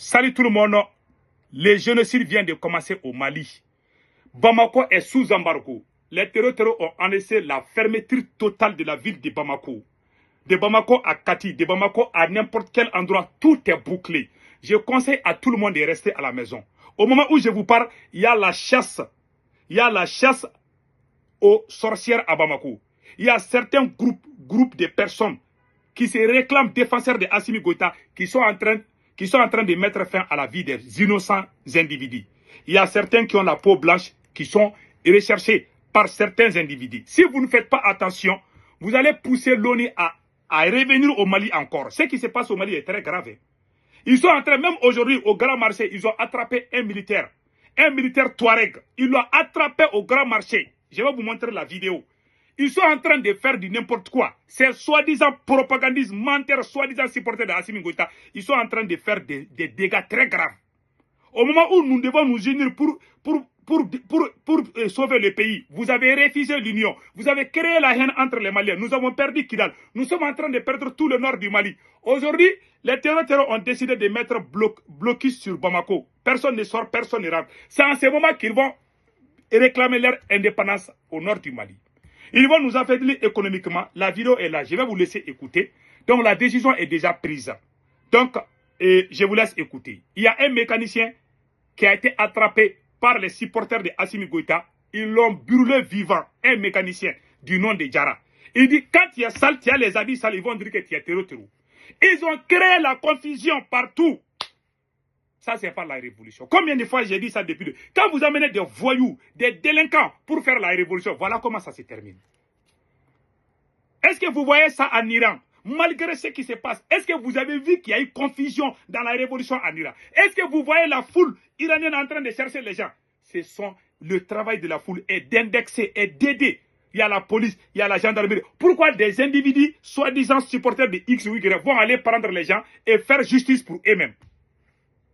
Salut tout le monde. Le génocide vient de commencer au Mali. Bamako est sous embargo. Les terroristes ont annoncé la fermeture totale de la ville de Bamako. De Bamako à Kati, de Bamako à n'importe quel endroit, tout est bouclé. Je conseille à tout le monde de rester à la maison. Au moment où je vous parle, il y a la chasse. Il y a la chasse aux sorcières à Bamako. Il y a certains groupes de personnes qui se réclament défenseurs de Assimi Goïta qui sont en train de mettre fin à la vie des innocents individus. Il y a certains qui ont la peau blanche qui sont recherchés par certains individus. Si vous ne faites pas attention, vous allez pousser l'ONU à revenir au Mali encore. Ce qui se passe au Mali est très grave. Ils sont en train, même aujourd'hui au Grand Marché, ils ont attrapé un militaire Touareg. Ils l'ont attrapé au Grand Marché. Je vais vous montrer la vidéo. Ils sont en train de faire du n'importe quoi. C'est soi-disant propagandistes, menteurs, soi-disant supporters de Assimi Goïta. Ils sont en train de faire des dégâts très graves. Au moment où nous devons nous unir pour sauver le pays, vous avez refusé l'union. Vous avez créé la haine entre les Maliens. Nous avons perdu Kidal. Nous sommes en train de perdre tout le nord du Mali. Aujourd'hui, les terroristes ont décidé de mettre blocus sur Bamako. Personne ne sort, personne ne rentre. C'est en ce moment qu'ils vont réclamer leur indépendance au nord du Mali. Ils vont nous affaiblir économiquement. La vidéo est là. Je vais vous laisser écouter. Donc la décision est déjà prise. Donc, je vous laisse écouter. Il y a un mécanicien qui a été attrapé par les supporters de Assimi Goïta. Ils l'ont brûlé vivant. Un mécanicien du nom de Diarra. Il dit, quand tu es sale, tu as les habits sales, ils vont dire que tu es terreau. Ils ont créé la confusion partout. Ça, c'est pas la révolution. Combien de fois j'ai dit ça depuis Quand vous amenez des voyous, des délinquants pour faire la révolution, voilà comment ça se termine. Est-ce que vous voyez ça en Iran? Malgré ce qui se passe, est-ce que vous avez vu qu'il y a eu confusion dans la révolution en Iran? Est-ce que vous voyez la foule iranienne en train de chercher les gens? Le travail de la foule est d'indexer et d'aider. Il y a la police, il y a la gendarmerie. Pourquoi des individus, soi-disant supporters de X ou Y, vont aller prendre les gens et faire justice pour eux-mêmes?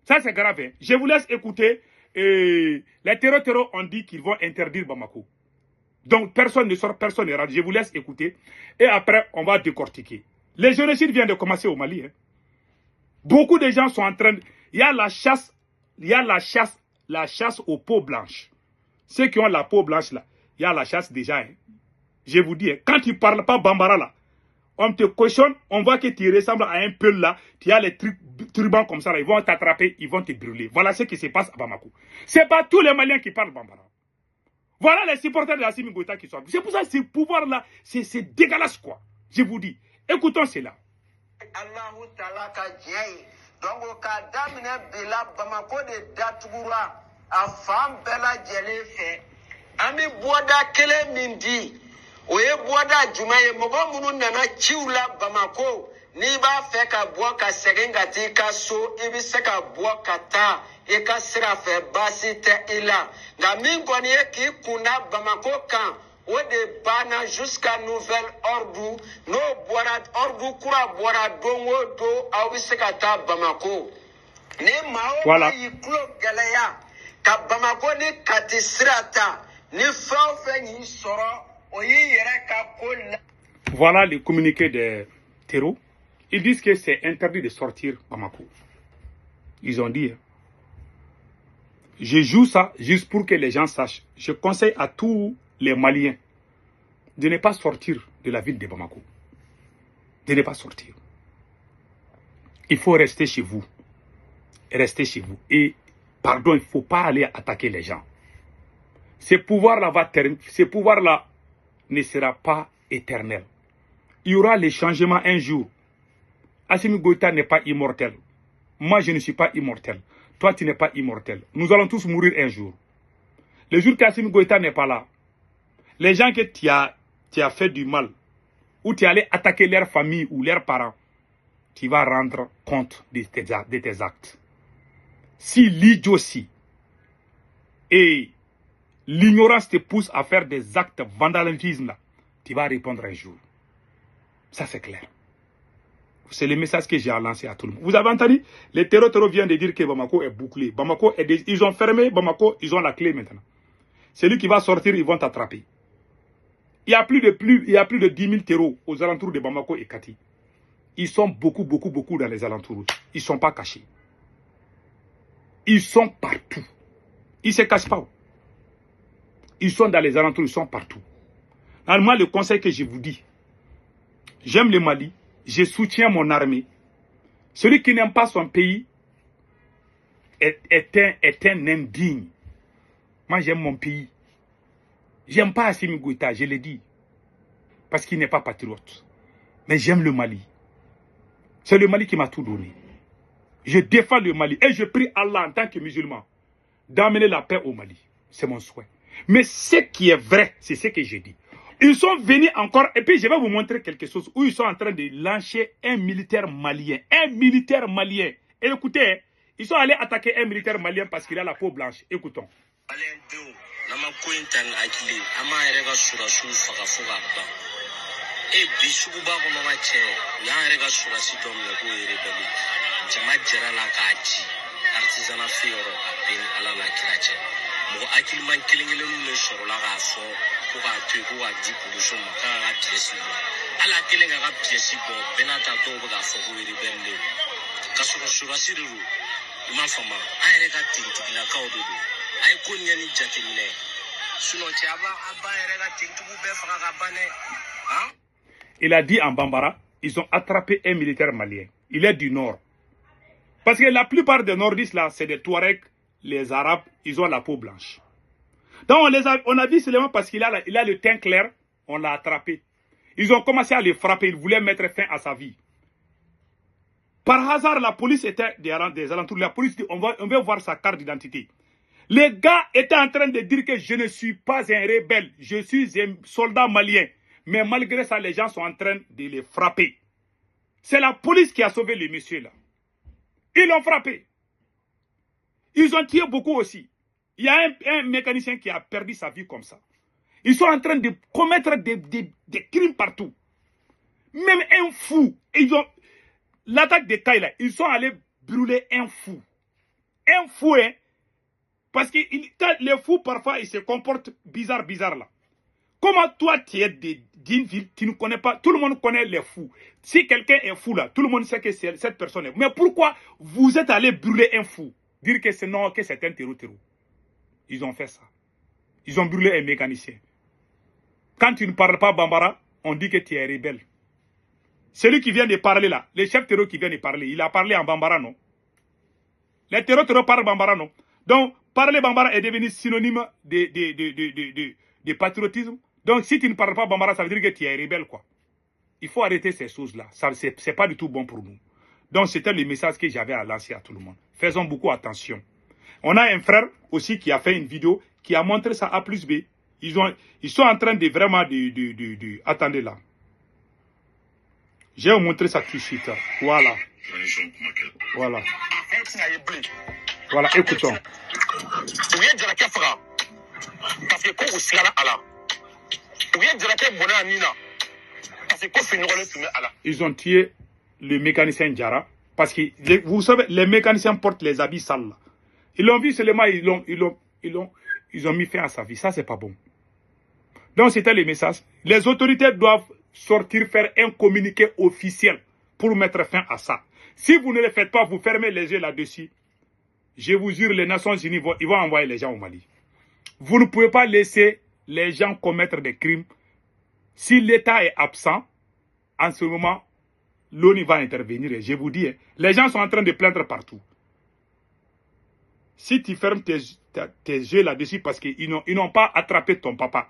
Ça, c'est grave. Hein. Je vous laisse écouter. Les terroristes ont dit qu'ils vont interdire Bamako. Donc, personne ne sort, personne ne rentre. Je vous laisse écouter. Et après, on va décortiquer. Le génocide vient de commencer au Mali. Hein. Beaucoup de gens sont en train de... Il y a la chasse aux peaux blanches. Ceux qui ont la peau blanche, là, il y a la chasse déjà. Hein. Je vous dis, hein, quand tu ne parles pas Bambara, là, on te cochonne, on voit que tu ressembles à un peul là, tu as les turbans comme ça, là, ils vont t'attraper, ils vont te brûler. Voilà ce qui se passe à Bamako. Ce n'est pas tous les Maliens qui parlent Bambara. Voilà les supporters de Assimi Goïta qui sont. C'est pour ça que ce pouvoir-là, c'est dégueulasse quoi. Je vous dis, écoutons cela. Donc, au cas Bela Bamako de Datoura, à femme Bella Djelefe, Ami Boada Kele Mindi. Oye boada juma ye mogo munu nana chiula Bamako ni ba fe ka bo ka segenga ti ka so ibi se ka bo ka ta e ka sira fe basi te ila nga min koni e ki kuna Bamako kan o de bana jusqu'à nouvel ordre no boara ordre kura boara dongo do a wi se ka ta Bamako ni mao voilà. Yi klo galaya ka Bamako ni kati sirata ni fa fe ni soro. Voilà le communiqué des terreaux. Ils disent que c'est interdit de sortir Bamako. Ils ont dit. Je joue ça juste pour que les gens sachent. Je conseille à tous les Maliens de ne pas sortir de la ville de Bamako. De ne pas sortir. Il faut rester chez vous. Rester chez vous. Et, pardon, il ne faut pas aller attaquer les gens. Ce pouvoir-là ne sera pas éternel. Il y aura les changements un jour. Assimi Goïta n'est pas immortel. Moi, je ne suis pas immortel. Toi, tu n'es pas immortel. Nous allons tous mourir un jour. Le jour qu'Assimi Goïta n'est pas là, les gens que tu as fait du mal, ou tu es allé attaquer leur famille ou leurs parents, tu vas rendre compte de tes actes. Si l'idiotie et l'ignorance te pousse à faire des actes vandalisme là, tu vas répondre un jour. Ça c'est clair. C'est le message que j'ai lancé à tout le monde. Vous avez entendu? Les terroristes viennent de dire que Bamako est bouclé. Ils ont fermé Bamako, ils ont la clé maintenant. Celui qui va sortir, ils vont t'attraper. Il y a plus de 10 000 terreaux aux alentours de Bamako et Kati. Ils sont beaucoup dans les alentours. Ils ne sont pas cachés. Ils sont partout. Ils ne se cachent pas. Ils sont dans les alentours, ils sont partout. Alors moi, le conseil que je vous dis, j'aime le Mali, je soutiens mon armée. Celui qui n'aime pas son pays est un indigne. Moi, j'aime mon pays. J'aime pas Assimi Goïta, je l'ai dit. Parce qu'il n'est pas patriote. Mais j'aime le Mali. C'est le Mali qui m'a tout donné. Je défends le Mali. Et je prie Allah en tant que musulman d'amener la paix au Mali. C'est mon souhait. Mais ce qui est vrai, c'est ce que j'ai dit. Ils sont venus encore, et puis je vais vous montrer quelque chose où ils sont en train de lyncher un militaire malien. Un militaire malien. Et écoutez, ils sont allés attaquer un militaire malien parce qu'il a la peau blanche. Écoutons. Mo akilman kilingele no shorola ga fo ko ga twe ko ga di pollution ma ka ga piesi ala kilinga ga piesi bo benata do ga fo ko ri bende ka shura siru ma fama ayre ga tintigila ka ododo ay ko nyani jatimine suno chaba aba ayre ga tintigu be fa ga bane hein. Il a dit en Bambara, ils ont attrapé un militaire malien. Il est du nord. Parce que la plupart des nordistes là, c'est des Touaregs. Les Arabes, ils ont la peau blanche. Donc on a vu seulement parce qu'il a le teint clair, on l'a attrapé. Ils ont commencé à le frapper, ils voulaient mettre fin à sa vie. Par hasard, la police était des alentours. La police dit, on veut voir sa carte d'identité. Les gars étaient en train de dire que je ne suis pas un rebelle, je suis un soldat malien. Mais malgré ça, les gens sont en train de les frapper. C'est la police qui a sauvé les messieurs là. Ils l'ont frappé. Ils ont tué beaucoup aussi. Il y a un mécanicien qui a perdu sa vie comme ça. Ils sont en train de commettre des crimes partout. Même un fou. L'attaque de Kaila, ils sont allés brûler un fou. Un fou, hein. Parce que les fous, parfois, ils se comportent bizarre là. Comment toi, tu es d'une ville, tu ne connais pas, tout le monde connaît les fous. Si quelqu'un est fou là, tout le monde sait que cette personne est. Mais pourquoi vous êtes allé brûler un fou? Dire que c'est non, que c'est un terreau. Ils ont fait ça. Ils ont brûlé un mécanicien. Quand tu ne parles pas Bambara, on dit que tu es rebelle. Celui qui vient de parler là, le chef terreau qui vient de parler, il a parlé en Bambara, non? Les terreaux parlent Bambara, non? Donc, parler Bambara est devenu synonyme de patriotisme. Donc, si tu ne parles pas Bambara, ça veut dire que tu es rebelle, quoi. Il faut arrêter ces choses-là. Ce n'est pas du tout bon pour nous. Donc, c'était le message que j'avais à lancer à tout le monde. Faisons beaucoup attention. On a un frère aussi qui a fait une vidéo qui a montré ça A plus B. Ils sont en train de vraiment attendez là. Je vais vous montrer ça tout de suite. Voilà. Voilà. Voilà, écoutons. Ils ont tué le mécanicien Diarra. Parce que, vous savez, les mécaniciens portent les habits sales. Là. Ils l'ont vu seulement, ils ont mis fin à sa vie. Ça, c'est pas bon. Donc, c'était le message. Les autorités doivent sortir, faire un communiqué officiel pour mettre fin à ça. Si vous ne le faites pas, vous fermez les yeux là-dessus. Je vous jure, les Nations Unies, ils vont envoyer les gens au Mali. Vous ne pouvez pas laisser les gens commettre des crimes. Si l'État est absent, en ce moment, l'ONU va intervenir. Et je vous dis, les gens sont en train de plaindre partout. Si tu fermes tes yeux là-dessus parce qu'ils n'ont pas attrapé ton papa,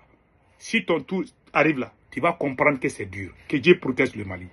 si ton tour arrive là, tu vas comprendre que c'est dur. Que Dieu protège le Mali.